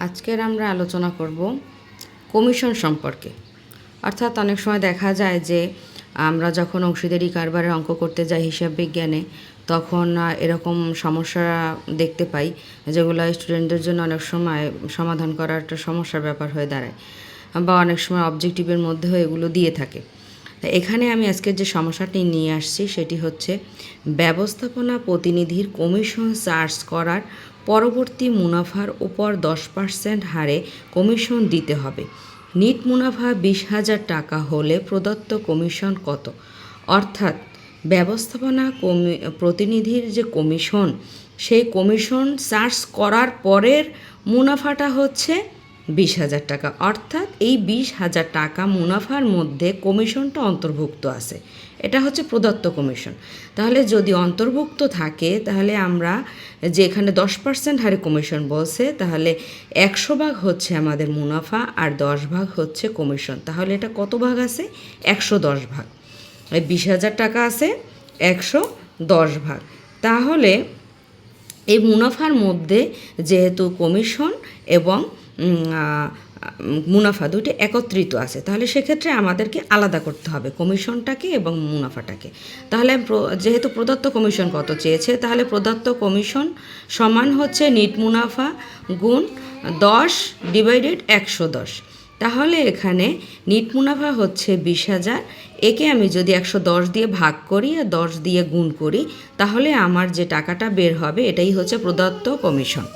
আজকের আমরা আলোচনা করব কমিশন সম্পর্কে। অর্থাৎ অনেক সময় দেখা যায় যে আমরা যখন অংশীদারি কারবারের অঙ্ক করতে যাই হিসাব বিজ্ঞানে, তখন এরকম সমস্যা দেখতে পাই যেগুলো স্টুডেন্টদের জন্য অনেক সময় সমাধান করা একটা সমস্যার ব্যাপার হয়ে দাঁড়ায়, বা অনেক সময় অবজেক্টিভের মধ্যেও এগুলো দিয়ে থাকে। এখানে আমি আজকের যে সমস্যাটি নিয়ে আসছি সেটি হচ্ছে ব্যবস্থাপনা প্রতিনিধির কমিশন চার্জ করার পরবর্তী মুনাফার উপর 10% হারে কমিশন দিতে হবে। নিট মুনাফা 20,000 টাকা হলে প্রদত্ত কমিশন কত? অর্থাৎ ব্যবস্থাপনা প্রতিনিধির যে কমিশন, সেই কমিশন চার্জ করার পরের মুনাফাটা হচ্ছে 20,000 টাকা। অর্থাৎ এই 20,000 টাকা মুনাফার মধ্যে কমিশনটা অন্তর্ভুক্ত আছে। এটা হচ্ছে প্রদত্ত কমিশন। তাহলে যদি অন্তর্ভুক্ত থাকে তাহলে আমরা যে এখানে 10% হারে কমিশন বলছে, তাহলে 100 ভাগ হচ্ছে আমাদের মুনাফা আর 10 ভাগ হচ্ছে কমিশন। তাহলে এটা কত ভাগ আছে? 110 ভাগ। এই 20,000 টাকা আছে 110 ভাগ। তাহলে এই মুনাফার মধ্যে যেহেতু কমিশন এবং মুনাফা দুটি একত্রিত আছে, তাহলে সেক্ষেত্রে আমাদেরকে আলাদা করতে হবে কমিশনটাকে এবং মুনাফাটাকে। তাহলে যেহেতু প্রদত্ত কমিশন কত চেয়েছে, তাহলে প্রদত্ত কমিশন সমান হচ্ছে নিট মুনাফা গুণ 10/110। তাহলে এখানে নিট মুনাফা হচ্ছে 20,000। একে আমি যদি 110 দিয়ে ভাগ করি আর 10 দিয়ে গুণ করি, তাহলে আমার যে টাকাটা বের হবে এটাই হচ্ছে প্রদত্ত কমিশন।